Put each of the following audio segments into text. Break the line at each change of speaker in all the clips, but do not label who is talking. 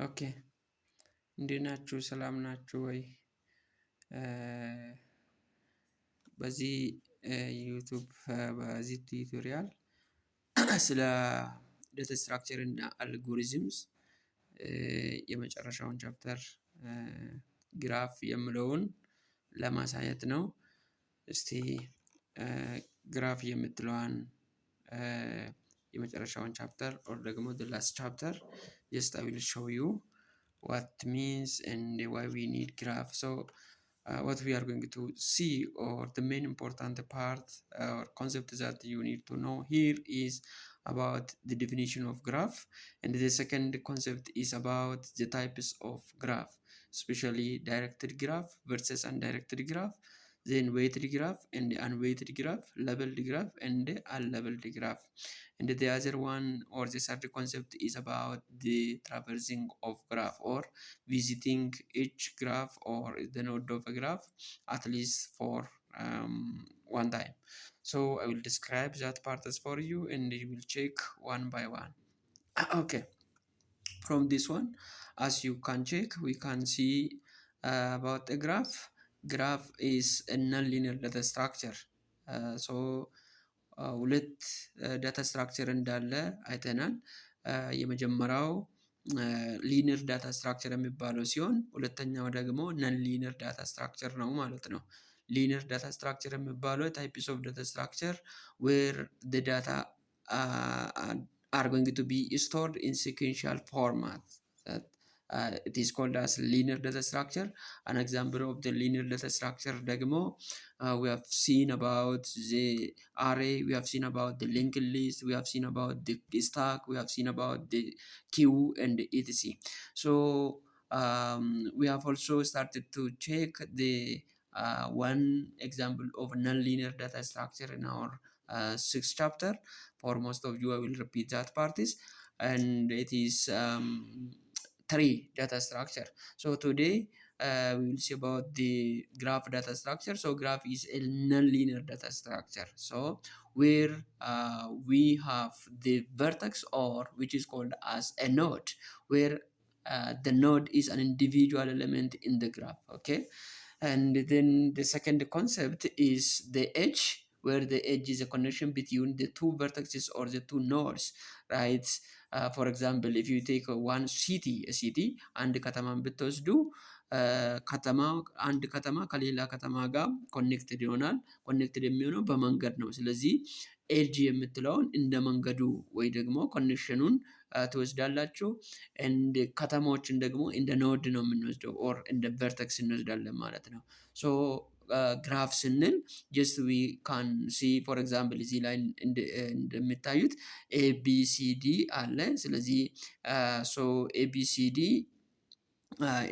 ኦኬ እንዴት ናችሁ? ሰላም ናችሁ ወይ? በዚህ ዩቱብ በዚህ ቱቶሪያል ስለ ዳታ ስትራክቸር እና አልጎሪዝምስ የመጨረሻውን ቻፕተር ግራፍ የምለውን ለማሳየት ነው። እስቲ ግራፍ የምትለዋን የመጨረሻውን ቻፕተር ኦር ደግሞ the last chapter just I will show you what means and why we need graph. So what we are going to see or the main important part or concept that you need to know here is about the definition of graph, and the second concept is about the types of graph, especially directed graph versus undirected graph, then weighted graph and unweighted graph, labeled graph and unlabeled graph. And the other one or the third concept is about the traversing of graph or visiting each graph or the node of a graph at least for one time. So I will describe that parts for you and you will check one by one. Okay, from this one, as you can check, we can see about a graph. Graph is a non-linear data structure. So ሁለት ዳታ ስትራክቸር እንዳለ አይተናል። የመጀመሪያው ሊነር ዳታ ስትራክቸር የሚባለው ሲሆን ሁለተኛው ደግሞ ነን ሊነር ዳታ ስትራክቸር ነው ማለት ነው። ሊነር ዳታ ስትራክቸር የሚባለው ታይፕስ ኦፍ ዳታ ስትራክቸር ዌር the data are going to be stored in sequential format. That it is called as linear data structure. An example of the linear data structure ደግሞ we have seen about the array, we have seen about the linked list, we have seen about the stack, we have seen about the queue and etc. So we have also started to check the one example of non-linear data structure in our sixth chapter. For most of you I will repeat that parties, and it is three data structure. So today we will see about the graph data structure. So graph is a non-linear data structure, so where we have the vertex or which is called as a node, where the node is an individual element in the graph. Okay, and then the second concept is the edge, where the edge is a connection between the two vertices or the two nodes, right? For example, if you take one city, a city አንድ ከተማን ብትወስዱ ከተማ አንድ ከተማ ከሌላ ከተማ ጋር ኮኔክትድ ይሆናል። ኮኔክትድ የሚሆነው በመንገድ ነው። ስለዚህ ኤድጅ የምትለውን እንደ መንገዱ ወይ ደግሞ ኮኔክሽኑን ትወስዳላችሁ። እንደ ከተማዎችን ደግሞ እንደ ኖድ ነው የምንወስደው ኦር እንደ ቨርተክስ እንወስዳለን ማለት ነው። ሶ ግራፍ ስንል ጀስት ዊ ካን ሲ ፎር ኤግዛምፕል እዚህ ላይ እንደምታዩት ኤቢሲዲ አለ። ስለዚህ ሶ ኤቢሲዲ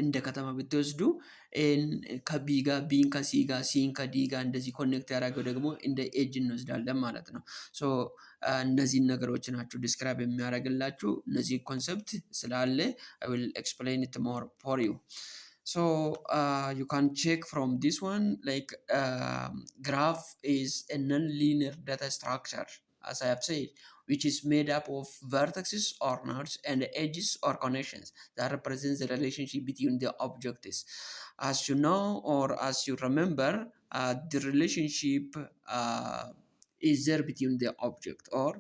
እንደ ከተማ ብትወስዱ ኤን ከቢ ጋር ቢን ከሲ ጋር ሲን ከዲ ጋር እንደዚህ ኮኔክት ያደረገው ደግሞ እንደ ኤጅ እንወስዳለን ማለት ነው። ሶ እነዚህን ነገሮች ናችሁ ዲስክራይብ የሚያደርግላችሁ። እነዚህ ኮንሰፕት ስላለ I will explain it more for you. So you can check from this one, like graph is a non-linear data structure, as I have said, which is made up of vertices or nodes and edges or connections that represents the relationship between the objects. As you know or as you remember, the relationship is there between the object, or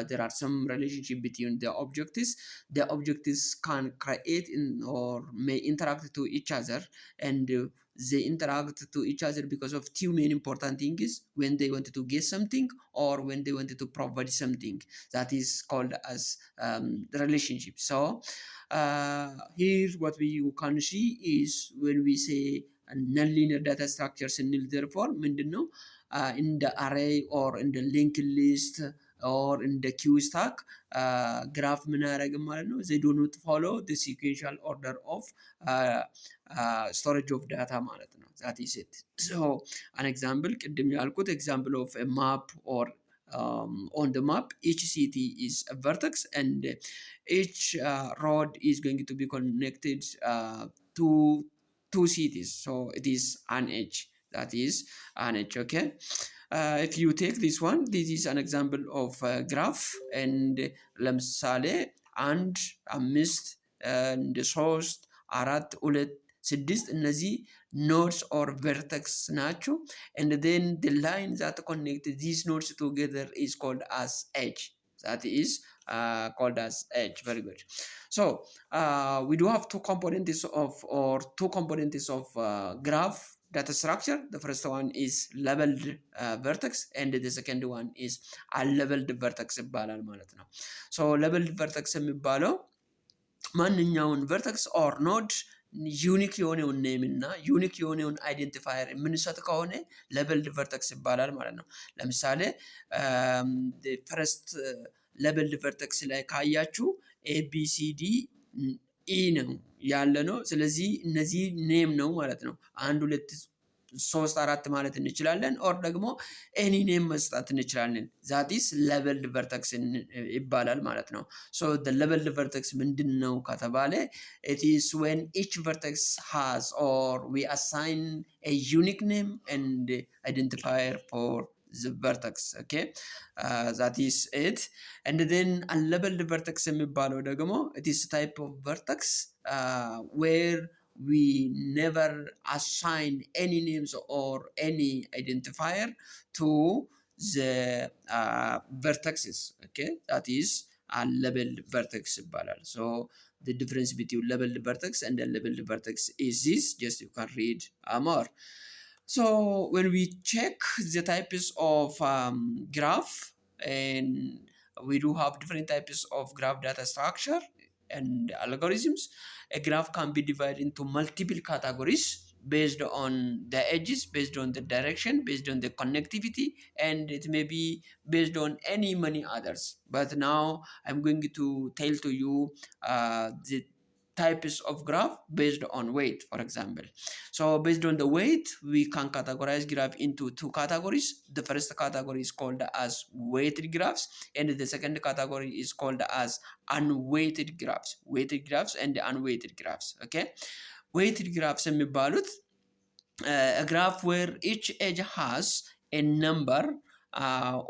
there are some relationship between the objects. The objects can create or may interact to each other, and they interact to each other because of two main important things: when they wanted to get something or when they wanted to provide something. That is called as the relationship. So here what we can see is when we say non-linear data structures in therefore ምንድነው in the array or in the linked list or in the queue stack graph ምን አያደርግም ማለት ነው። they do not follow the sequential order of storage of data ማለት ነው። that is it. So an example ቅድም ያልኩት example of a map or on the map each city is a vertex and each road is going to be connected to two cities, so it is an edge. That is an edge. Okay, if you take this one, this is an example of graph, and ለምሳሌ 1 5 እንደ 3 4 2 6 እነዚህ nodes or vertex ናቸው and then the line that connect these nodes together is called as edge. That is called as edge. Very good. So we do have two components of graph data structure. The first one is leveled vertex and the second one is unleveled vertex ይባላል ማለት ነው። So leveled vertex የሚባለው ማንኛውን vertex or node ዩኒክ የሆነውን ኔም እና ዩኒክ የሆነውን አይደንቲፋየር የምንሰጥ ከሆነ leveled vertex ይባላል ማለት ነው። ለምሳሌ ፈርስት leveled vertex ላይ ካያችሁ ABCD E ነው ያለ ነው። ስለዚህ እነዚህ ኔም ነው ማለት ነው። 1 2 3 4 ማለት እንችላለን ኦር ደግሞ ኤኒ ኔም መስጠት እንችላለን። that is leveled vertex ይባላል ማለት ነው። so the leveled vertex ምንድነው ከተባለ it is when each vertex has or we assign a unique name and identifier for the vertex. Okay, that is it. And then unleveled vertex የሚባለው ደግሞ it is type of vertex where we never assign any names or any identifier to the vertexes. Okay, that is unleveled vertex ይባላል። so the difference between leveled vertex and unleveled vertex is this. Just you can read more. So when we check the types of graph, and we do have different types of graph data structure and algorithms, a graph can be divided into multiple categories based on the edges, based on the direction, based on the connectivity, and it may be based on many others. But now I'm going to tell to you the types of graph based on weight, for example. So based on the weight, we can categorize graph into two categories. The first category is called as weighted graphs, and the second category is called as unweighted graphs. Weighted graphs and unweighted graphs. Okay, weighted graphs የሚባሉት a graph where each edge has a number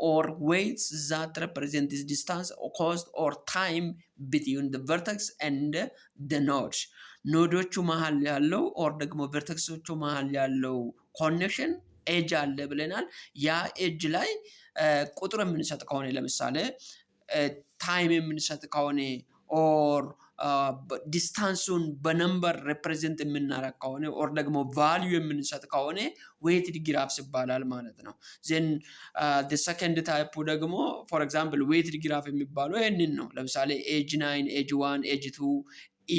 or weights that represent this distance or cost or time between the vertex and the nodes. ኖዶቹ መሃል ያለው ኦር ደግሞ ቨርቴክሶቹ መሃል ያለው ኮኔክሽን ኤጅ አለ ብለናል። ያ ኤጅ ላይ ቁጥር የምንሰጥ ከሆነ ለምሳሌ ታይም የምንሰጥ ከሆነ ኦር ዲስታንሱን በነምበር ሪፕሬዘንት የምናረግ ከሆነ ኦር ደግሞ ቫልዩ የምንሰጥ ከሆነ weighted graphs ይባላል ማለት ነው። then the second type ደግሞ for example weighted graph የሚባለው ይሄንን ነው። ለምሳሌ age 9 age 1 age 2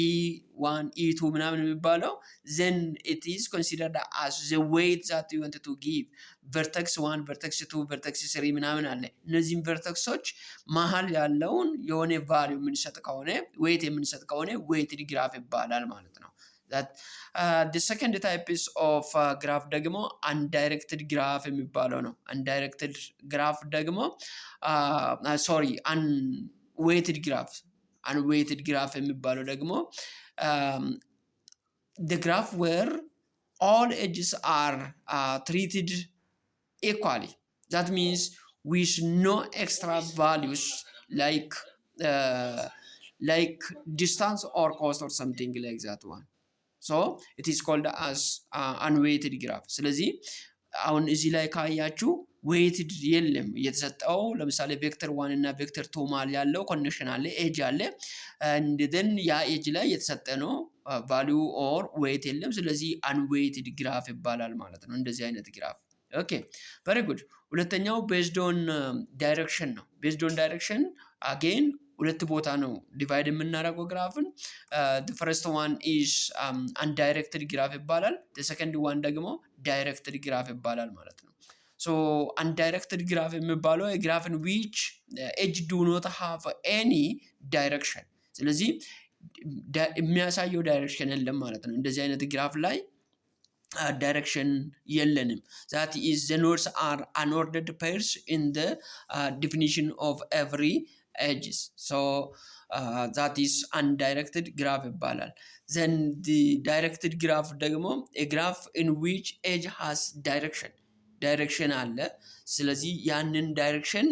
E1 E2 ምናምን የሚባለው then it is considered as the weight that you want to give. vertex 1 vertex 2 vertex 3 ምናምን አለ። እነዚህም ቨርቴክሶች መሃል ያለውን የሆነ ቫልዩ የምንሰጥ ከሆነ weight የምንሰጥ ከሆነ weighted graph ይባላል ማለት ነው። that the second type is of graph ደግሞ undirected graph የሚባለው ነው። undirected graph ደግሞ unweighted graph unweighted graph የሚባለው ደግሞ the graph where all edges are treated equally. That means with no extra values like distance or cost or something like that one. So it is called as unweighted graph. ስለዚህ አሁን እዚህ ላይ ካያችሁ weighted የለም የተሰጠው ለምሳሌ ቬክተር 1 እና ቬክተር 2 ማል ያለው ኮኔክሽን አለ ኤጅ አለ and then ያ ኤጅ ላይ የተሰጠ ነው ቫልዩ ኦር weight የለም። ስለዚህ unweighted graph ይባላል ማለት ነው እንደዚህ አይነት ግራፍ። ኦኬ very good። ሁለተኛው based on direction ነው። based on direction again ሁለት ቦታ ነው ዲቫይድ የምናደርገው ግራፍን። the first one is undirected graph ይባላል። the second one ደግሞ directed graph ይባላል ማለት ነው። so undirected graph የሚባለው a graph in which edge do not have any direction። ስለዚህ የሚያሳየው ዳይሬክሽን የለም ማለት ነው። እንደዚህ አይነት ግራፍ ላይ direction የለንም። that is the nodes are unordered pairs in the definition of every edges. So that is undirected graph ይባላል። then the directed graph ደግሞ a graph in which edge has direction አለ። ስለዚህ ያንን ዳይሬክሽን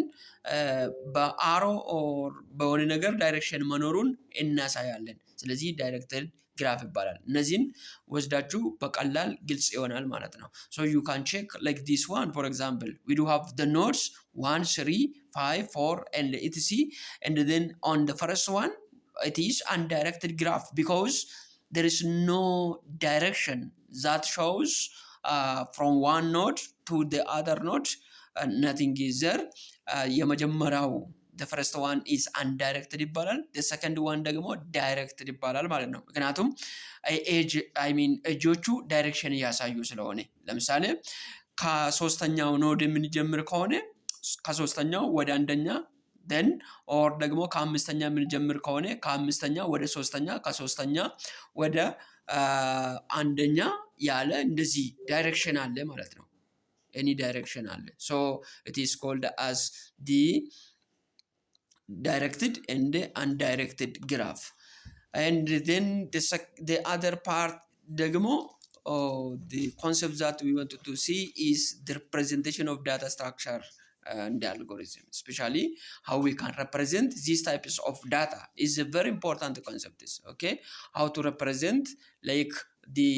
በአሮ ኦር በሆነ ነገር ዳይሬክሽን መኖሩን እናሳያለን። ስለዚህ ዳይሬክትድ ግራፍ ይባላል። እነዚህን ወስዳችሁ በቀላል ግልጽ ይሆናል ማለት ነው። so you can check like this one. For example, we do have the nodes 1 3 5 4 and etc, and then on the first one it is undirected graph because there is no direction that shows from one node to the other node. Nothing is there. የመጀመሪያው the first one is undirected ይባላል። the second one ደግሞ directed ይባላል ማለት ነው። ምክንያቱም እጆቹ ዳይሬክሽን እያሳዩ ስለሆነ ለምሳሌ ከሶስተኛው ኖድ የምንጀምር ከሆነ ከሶስተኛው ወደ አንደኛ then or ደግሞ ከአምስተኛ የምንጀምር ከሆነ ከአምስተኛ ወደ ሶስተኛ ከሶስተኛ ወደ አንደኛ ያለ እንደዚህ ዳይሬክሽን አለ ማለት ነው። any direction አለ so it is called as the directed and undirected graph. And then the other part ደግሞ the concept that we wanted to see is the representation of data structure and the algorithm, especially how we can represent these types of data is a very important concept. Okay, how to represent like the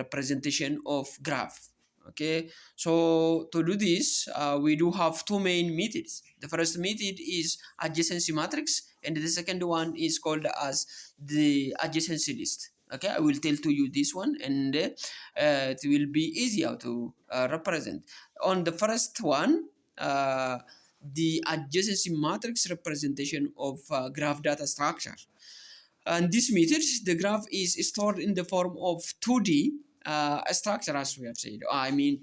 representation of graph. Okay, so to do this we do have two main methods. The first method is adjacency matrix and the second one is called as the adjacency list. Okay, I will tell to you this one and it will be easier to represent. On the first one, the adjacency matrix representation of graph data structure. And this method, the graph is stored in the form of 2D structure, as we have said.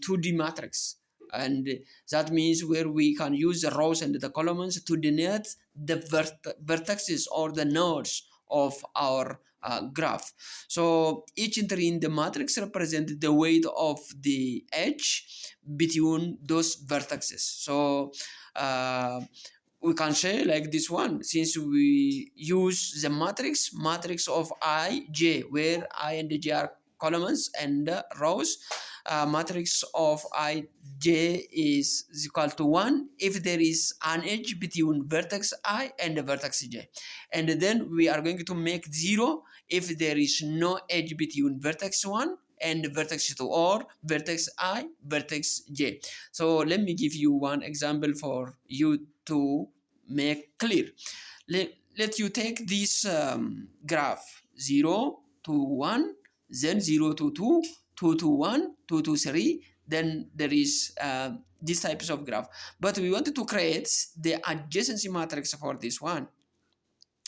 2D matrix. And that means where we can use the rows and the columns to denote the vertices or the nodes of our graph. So each entry in the matrix represents the weight of the edge between those vertices. So we can say like this one, since we use the matrix of ij, where I and j are columns and rows, matrix of ij is equal to 1 if there is an edge between vertex I and the vertex j, and then we are going to make 0 if there is no edge between vertex 1 and vertex 2 or vertex I, vertex j. So let me give you one example for you to make clear. Let you take this graph 0 to 1, then 0 to 2, 2 to 1, 2 to 3, then there is these types of graph. But we wanted to create the adjacency matrix for this one.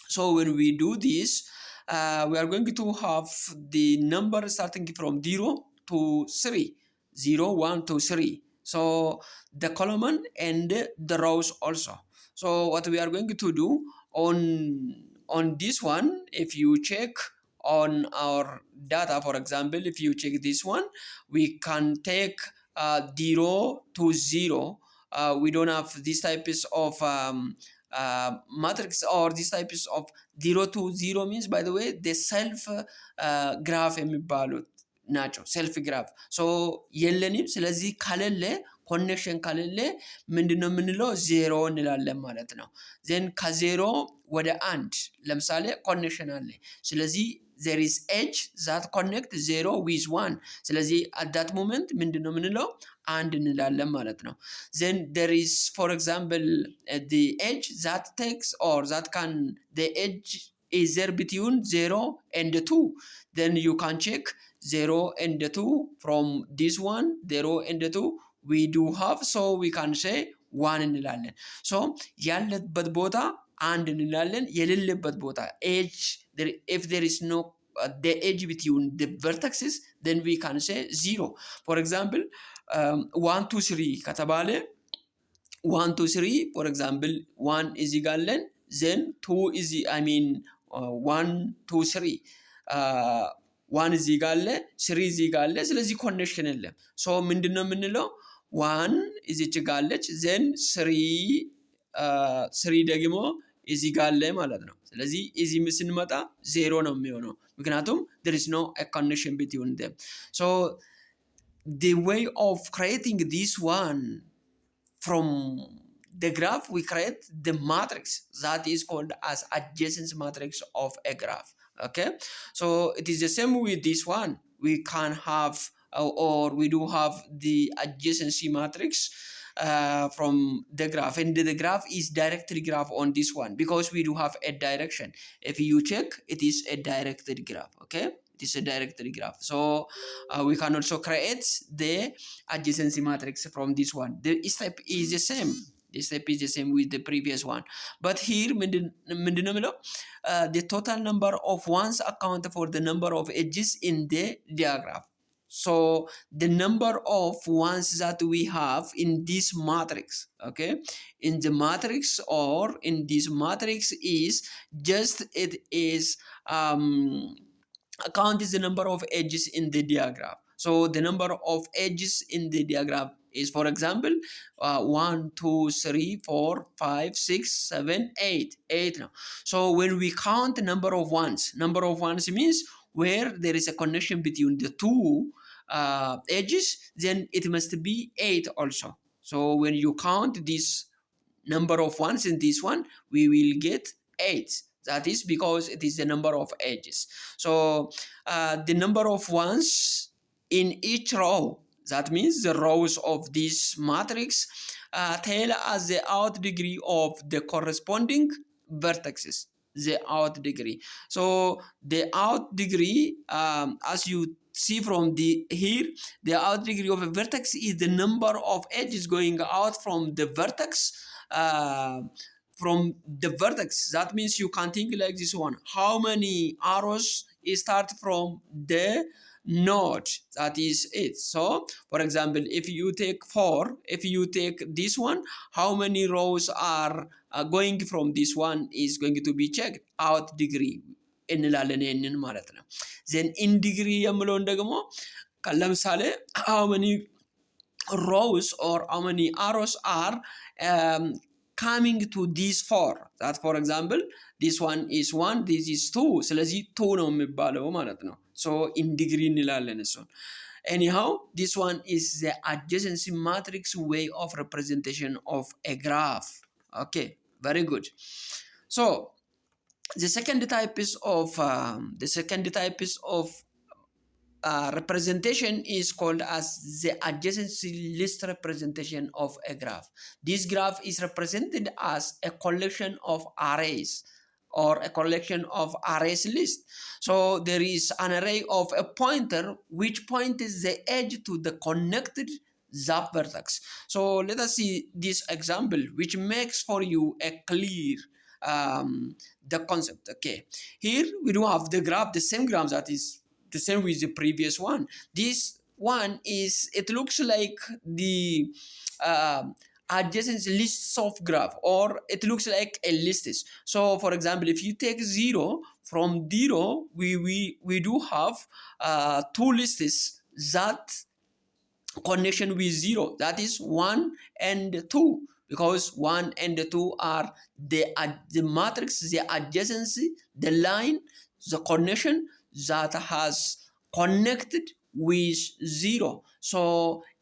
So when we do this, we are going to have the number starting from 0 to 3, 0, 1 to 3. So the column and the rows also. So what we are going to do on this one, if you check on our data, for example, if you check this one, we can take 0 to 0. We don't have these types of matrix or these types of 0 to 0 means, by the way, the self graph የሚባሉት ናቸው። self graph so የለንም። ስለዚህ ካለለ ኮኔክሽን ካለለ ምንድነው የምንለው? ዜሮ እንላለን ማለት ነው። then ከዜሮ ወደ አንድ ለምሳሌ ኮኔክሽን አለ። ስለዚህ there is edge that connect 0 with 1. ስለዚህ at that moment ምንድነው የምንለው? አንድ እንላለን ማለት ነው። then there is, for example, the edge that takes or that can, the edge is there between 0 and 2. Then you can check 0 and 2 from this one, 0 and 2 we do have, so we can say 1 እንላለን። so ያለበት ቦታ አንድ እንላለን። የሌለበት ቦታ edge, if there is no the edge between the vertices, then we can say 0. For example, 1 2 3 ከተባለ 1 2 3, for example 1 is ይጋለን, then 2 is 1 2 3 1 is ይጋለ 3 is ይጋለ። ስለዚህ ኮኔክሽን የለም። so ምንድነው የምንለው? 1 is ይጋለች, then 3 ደግሞ እዚህ ጋር አለ ማለት ነው። ስለዚህ እዚህ ስንመጣ 0 ነው የሚሆነው ምክንያቱም there is no a connection between them. So the way of creating this one from the graph, we create the matrix that is called as adjacency matrix of a graph. Okay, so it is the same with this one. We can have or we do have the adjacency matrix from the graph, and the graph is directly graph on this one because we do have a direction. If you check, it is a directed graph. Okay, it is a directed graph. So we can also create the adjacency matrix from this one. The step is the same. The step is the same with the previous one. But here, the total number of ones account for the number of edges in the diagram. So the number of ones that we have in this matrix, okay, in the matrix or in this matrix is just it is count is the number of edges in the diagram. So the number of edges in the diagram is, for example, 1, 2, 3, 4, 5, 6, 7, 8. 8 now. So when we count the number of ones means where there is a connection between the two edges, then it must be 8 also. So when you count this number of ones in this one, we will get 8. That is because it is the number of edges. So the number of ones in each row, that means the rows of this matrix, tell us the out degree of the corresponding vertices, the out degree. So the out degree, as you see from the here, the out degree of a vertex is the number of edges going out from the vertex. From the vertex, that means you can think like this one: how many arrows start from the node, that is it. So for example, if you take 4, if you take this one, how many rows are going from this one is going to be checked out degree እንላለን ይሄንን ማለት ነው። then in degree የምለውን ደግሞ ለምሳሌ how many rows or how many arrows are coming to these 4, that for example this one is 1, this is 2, ስለዚህ 2 ነው የሚባለው ማለት ነው። so in degree እንላለን እሱን። anyhow, this one is the adjacency matrix way of representation of a graph. Okay, very good. So the second type of representation is called as the adjacency list representation of a graph. This graph is represented as a collection of arrays or a collection of arrays list. So there is an array of a pointer which points the edge to the connected zap vertex. So let us see this example which makes for you a clear the concept. Okay, here we do have the graph, the same graph that is the same with the previous one. This one is, it looks like the adjacent lists of graph, or it looks like a list. So for example, if you take 0, from 0 we do have 2 lists that connection with 0, that is 1 and 2, because 1 and 2 are the matrix, the adjacency, the line, the connection that has connected with 0. So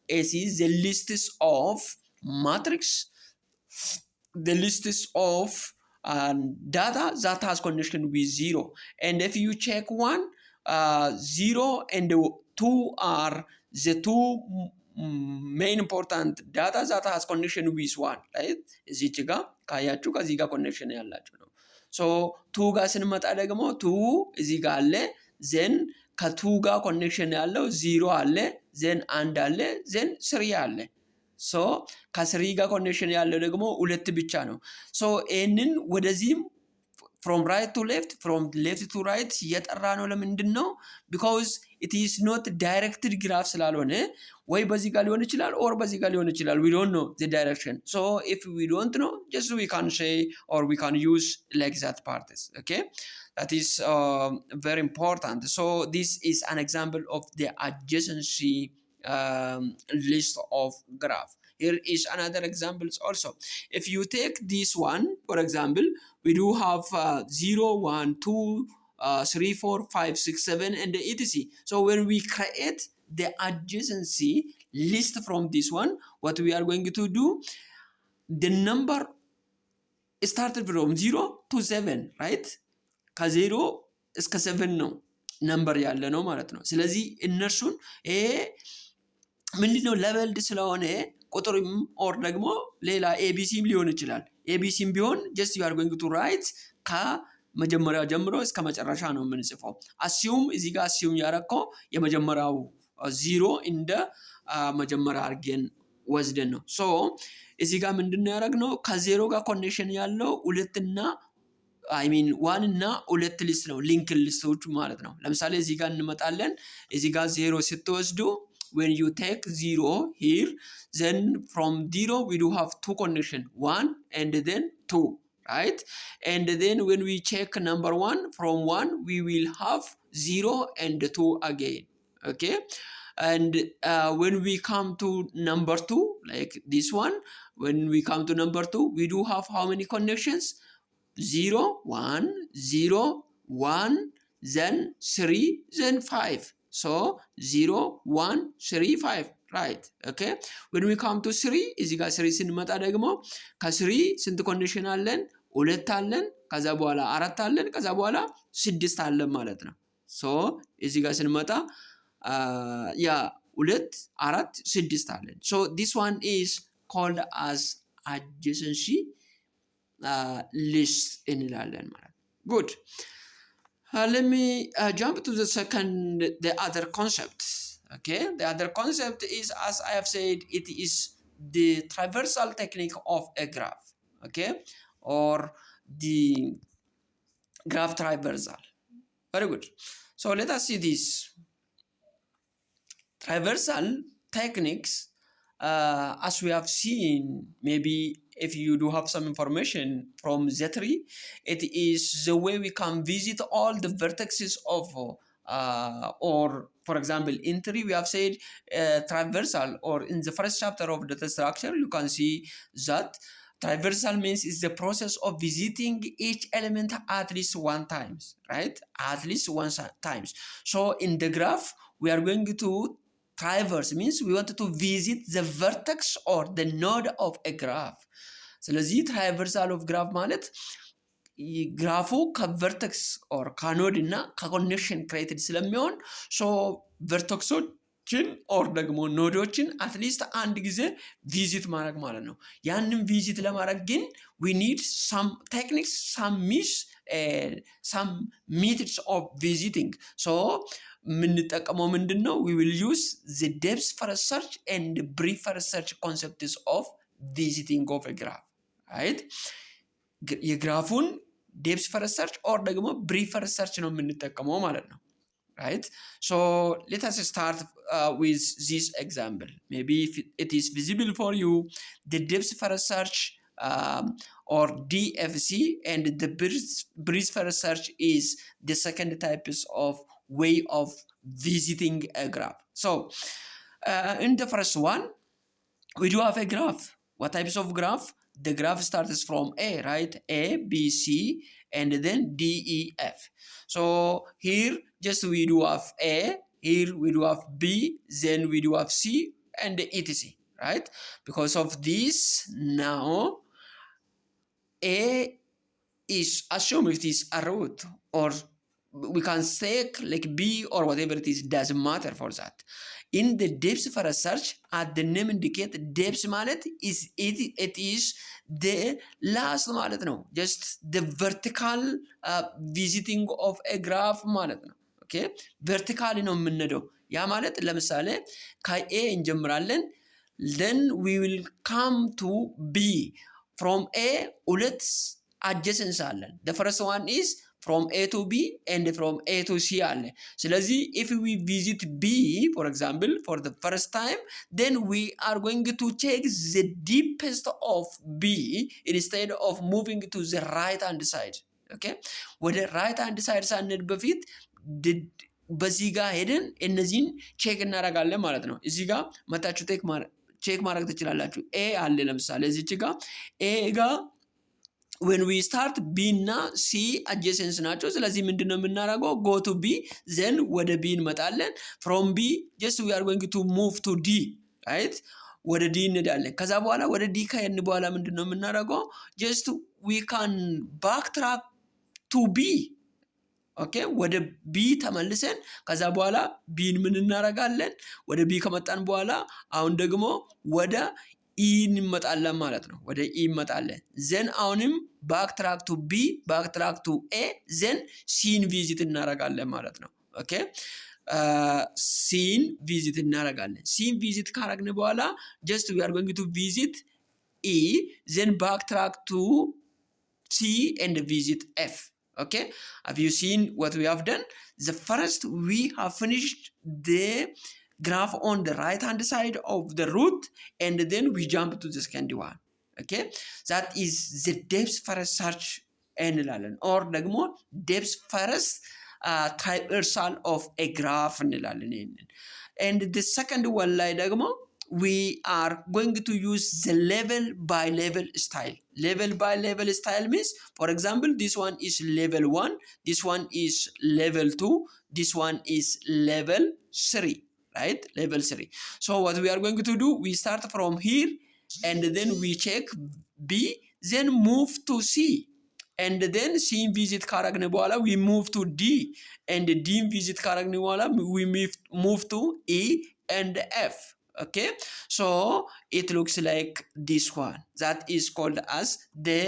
it is the list of matrix, the list of data that has connection with 0. And if you check 1, 0 and 2 are the 2 main important data that has connection with 1, right? እዚች ጋር ካያችሁ ከዚህ ጋር ኮኔክሽን ያላችሁ ነው። ሶ 2 ጋር ስንመጣ ደግሞ 2 እዚህ ጋር አለ፣ ዘን ከ2 ጋር ኮኔክሽን ያለው 0 አለ፣ ዘን 1 አለ፣ ዘን 3 አለ። ሶ ከ3 ጋር ኮኔክሽን ያለው ደግሞ 2 ብቻ ነው። ሶ ይሄንን ወደዚህም from right to left, from left to right እየጠራ ነው። ለምንድን ነው? because it is not directed graph ስላልሆነ ወይ በዚህ ጋር ሊሆን ይችላል or በዚህ ጋር ሊሆን ይችላል. we don't know the direction. So if we don't know, just we can say or we can use like that parts. Okay, that is very important. So this is an example of the adjacency list of graph. Here is another example also. If you take this one, for example, we do have 0, 1, 2, 3, 4, 5, 6, 7, and etc. So when we create the adjacency list from this one, what we are going to do, the number started from 0 to 7 right ከ0 እስከ 7 ነው ነምበር ያለ ነው ማለት ነው ስለዚህ እነርሱን ምንድነው leveled ስለሆነ ቁጥሩም or ደግሞ ሌላ abcም ሊሆን ይችላል abcም ቢሆን just you are going to write ከመጀመሪያው ጀምሮ እስከ መጨረሻ ነው የምንጽፈው assume እዚህ ጋር assume ያረከው የመጀመሪያው 0 እንደ መጀመሪያ አርገን ወስደን ነው so እዚህ ጋር ምንድነው ያረግነው ከ0 ጋር ኮኔክሽን ያለው ሁለትና I mean 1 እና 2 ሊስት ነው ሊንክ ሊስቶች ማለት ነው ለምሳሌ እዚህ ጋር እንመጣለን እዚህ ጋር 0 ስትወስዱ when you take 0 here then from 0 we do have two connection 1 and then 2 right and then when we check number 1 from 1 we will have 0 and 2 again okay and when we come to number 2 like this one when we come to number 2 we do have how many connections 0 1 0 1 then 3 then 5 so 0 1 3 5 right okay when we come to 3 እዚህ ጋር 3 ስንመጣ ደግሞ ከ3 ስንት ኮንዲሽን አለን 2 አለን ከዛ በኋላ 4 አለን ከዛ በኋላ 6 አለን ማለት ነው so እዚህ ጋር ስንመጣ ያ 2 4 6 አለን so this one is called as adjacency list እንላለን ማለት good let me jump to the other concept okay the other concept is as I have said it is the traversal technique of a graph okay or the graph traversal very good so let us see this traversal techniques as we have seen maybe if you do have some information from Z3 it is the way we can visit all the vertices of or for example in 3 we have said traversal or in the first chapter of data structure you can see that traversal means is the process of visiting each element at least one times right at least one times so in the graph we are going to traverse means we want to visit the vertex or the node of a graph ስለዚህ traversal of graph ማለት ግራፉ ከቨርቴክስ or ከኖድ እና ከኮኔክሽን ክሬትድ ስለሚሆን so vertexዎችን or ደግሞ ኖዶችን at least አንድ ጊዜ ቪዚት ማድረግ ማለት ነው ያንን ቪዚት ለማድረግ ግን we need some techniques some methods of visiting so ምንጠቀመው ምንድነው we will use the depth first search and brief first search concepts of visiting of a graph right የግራፉን depth first search or ደግሞ brief first search ነው የምንጠቀመው ማለት ነው right so let us start with this example maybe if it is visible for you the depth first search or DFC and the brief first search is the second type of way of visiting a graph so in the first one we do have a graph what types of graph the graph starts from A right A B C and then D E F so here just we do have A here we do have B then we do have C and etc right because of this now A is assumed it is a root or we can take like B or whatever it is doesn't matter for that in the depth first search at the name indicate depth ማለት is it is the last ማለት ነው just the vertical visiting of a graph ማለት ነው okay vertically ነው የምንሄደው ያ ማለት ለምሳሌ ከA እንጀምራለን then we will come to B from A ሁለት adjacent አለን the first one is from A to B and from A to C አለ ስለዚህ if we visit B for example for the first time then we are going to check the deepest of B instead of moving to the right hand side okay ወደ right hand side ሳንሄድ በፊት በዚህ ጋር ሄደን እነዚህን ቼክ እናደርጋለን ማለት ነው እዚህ ጋር መታችሁ ቼክ ማድረግ ትችላላችሁ A አለ ለምሳሌ እዚች ጋር A ጋር when we start B እና C adjacent ናቸው ስለዚህ ምንድነው የምናደርገው go to B then ወደ B እንመጣለን from B just we are going to move to D right ወደ ዲ እንሄዳለን። ከዛ በኋላ ወደ ዲ ከሄድን በኋላ ምንድነው የምናደርገው? ጀስት ዊ ካን ባክትራክ ቱ ቢ። ኦኬ ወደ ቢ ተመልሰን ከዛ በኋላ ቢን ምን እናደርጋለን? ወደ ቢ ከመጣን በኋላ አሁን ደግሞ ወደ ኢ እንመጣለን ማለት ነው። ወደ ኢ እንመጣለን። ዘን አሁንም ባክትራክ ቱ ቢ፣ ባክትራክ ቱ ኤ፣ ዘን ሲን ቪዚት እናደርጋለን ማለት ነው። ኦኬ ሲን ቪዚት እናደርጋለን። ሲን ቪዚት ካረግን በኋላ ጀስት ዊ አር ጎይንግ ቱ ቪዚት ኢ፣ ዘን ባክትራክ ቱ ሲ ኤንድ ቪዚት ኤፍ። Okay, have you seen what we have done? The first we have finished the graph on the right hand side of the root, and then we jump to the second one. Okay, that is the depth first search እንላለን or ደግሞ depth first traversal of a graph እንላለን ይሄንን። and the second one ላይ ደግሞ we are going to use the level by level style. Level by level style means, for example, this one is level 1, this one is level 2, this one is level 3, right? Level 3. So what we are going to do, we start from here and then we check B, then move to C. And then C visit karagna bwala, we move to D, and D visit karagna bwala, we move to E and F. Okay, so it looks like this one. That is called as the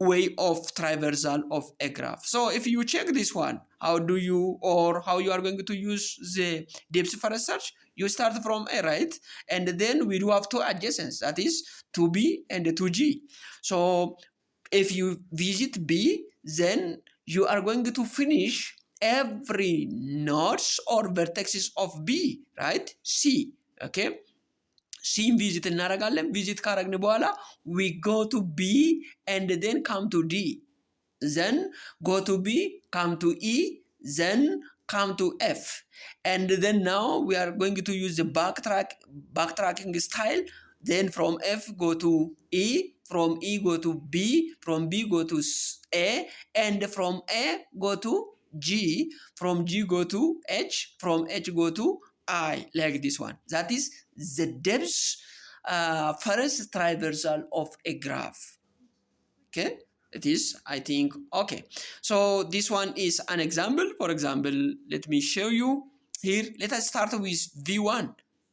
way of traversal of a graph. So if you check this one, how do you or how you are going to use the depth first search? You start from A, right? And then we do have two adjacents, that is 2B and 2G. So if you visit B, then you are going to finish every nodes or vertices of B, right? C, okay? C visit እናደርጋለን። visit ካረግን በኋላ we go to B and then come to D. Then go to B, come to E, then come to F. And then now we are going to use the backtracking style. Then from F go to E, from E go to B, from B go to A, and from A go to G, from G go to H, from H go to I, like this one. That is the depth first traversal of a graph. Okay, it is, I think, okay. So this one is an example. For example, let me show you here. Let us start with V1,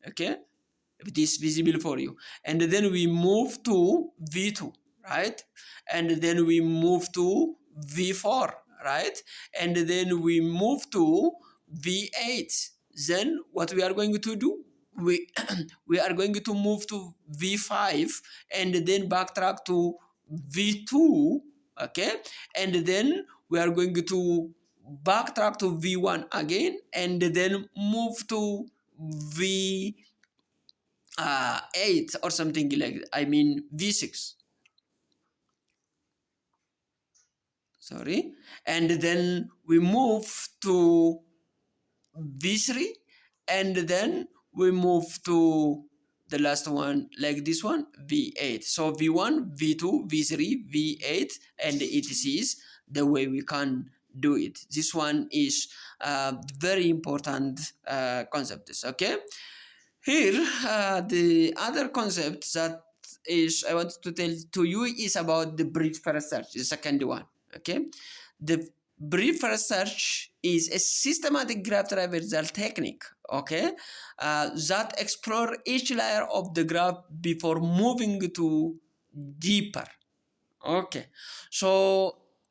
okay? If it is visible for you. And then we move to V2, right? And then we move to V4, right? And then we move to V8. Then what we are going to do, we are going to move to V5 and then backtrack to V2, okay? And then we are going to backtrack to V1 again and then move to V8 or something like that. I mean V6. Sorry. And then we move to V3 and then we move to the last one like this one, V8. So V1, V2, V3, V8, and etc is the way we can do it. This one is very important concept, okay? Here, the other concept that is I want to tell to you is about the brief first search, the second one, okay? The brief first search is a systematic graph traversal technique, okay, that explore each layer of the graph before moving to deeper. Okay, so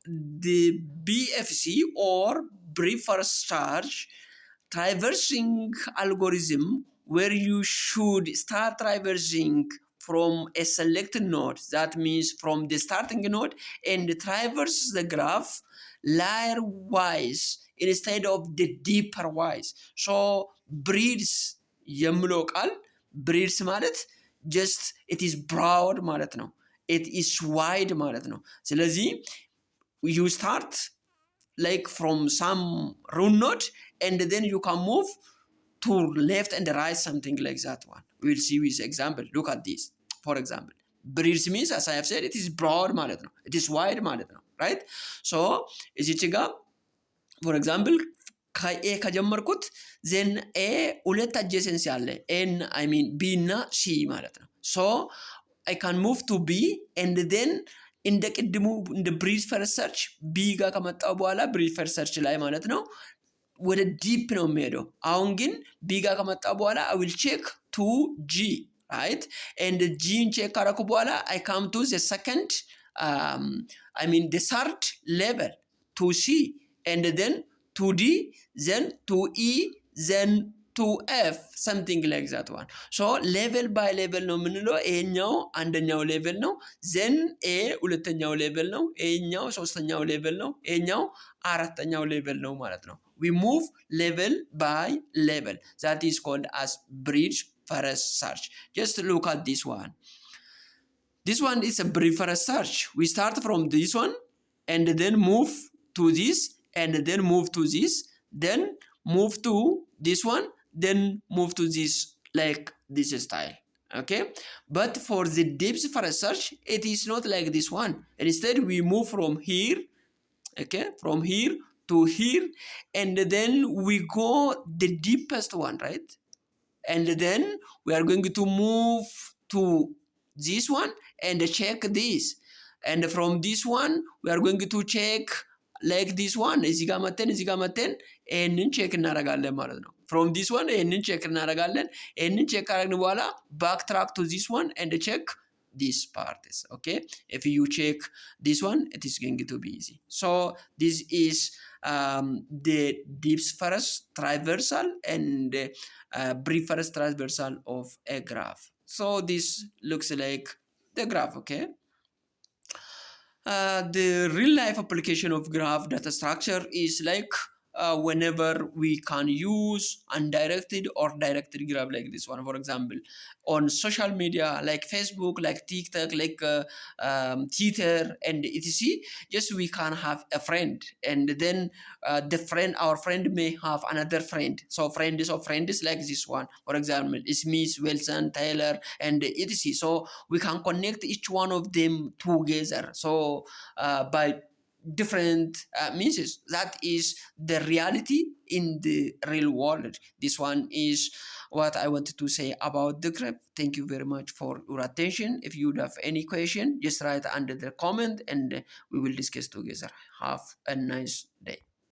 the BFC or brief first search traversing algorithm where you should start traversing from a selected node, that means from the starting node, and traverse the graph layer wise instead of the deeper wise. So breeds የምለው ቃል breeds ማለት just it is broad ማለት ነው, it is wide ማለት ነው። ስለዚህ you start like from some root node and then you can move to left and right, something like that one. We'll see with example. Look at this. For example, breeds means, as I have said, it is broad ማለት ነው, it is wide ማለት ነው, right? So እዚች ጋር for example ከኤ ከጀመርኩት ዜን ኤ ሁለት አጀሰንሲ አለ ኤን አይ ሚን ቢ እና ሲ ማለት ነው። ሶ አይ ካን ሙቭ ቱ ቢ ኤንድ ዜን እንደ ቅድሙ እንደ ብሪድ ፈርስት ሰርች ቢ ጋር ከመጣው በኋላ ብሪድ ፈርስት ሰርች ላይ ማለት ነው ወደ ዲፕ ነው የሚሄደው። አሁን ግን ቢ ጋር ከመጣው በኋላ አይ ዊል ቼክ ቱ ጂ ራይት ኤንድ ጂን ቼክ ካረኩ በኋላ አይ ካም ቱ ዘ ሰከንድ I mean the third level to C and then to D, then to E, then to F, something like that one. So level by level ነው የምንለው። ይሄኛው አንደኛው ሌቨል ነው። then A ሁለተኛው ሌቨል ነው። ይሄኛው ሶስተኛው ሌቨል ነው። ይሄኛው አራተኛው ሌቨል ነው ማለት ነው። We move level by level. That is called as bridge first search. Just look at this one. This one is a brief first search. We start from this one and then move to this and then move to this, then move to this one, then move to this like this style. Okay, but for the depth first search, it is not like this one. Instead, we move from here, okay, from here to here, and then we go the deepest one, right? And then we are going to move to this one and check this, and from this one we are going to check like this one እዚህ ጋር መተን ይሄንን ቼክ እናደርጋለን ማለት ነው። from this one ይሄንን ቼክ እናደርጋለን። ይሄንን ቼክ ካደረግን በኋላ back track to this one and check this part is okay. If you check this one it is going to be easy. So this is the deep first traversal and brief first traversal of a graph. So this looks like the graph, okay? The real life application of graph data structure is like whenever we can use undirected or directed graph like this one. For example, on social media like Facebook, like TikTok, like Twitter and etc. Just we can have a friend and then our friend may have another friend. So friend is like this one. For example, Smith, Wilson, Taylor and etc. So we can connect each one of them together. So by different means. That is the reality in the real world. This one is what I wanted to say about the graph. Thank you very much for your attention. If you have any question, just write under the comment and we will discuss together. Have a nice day.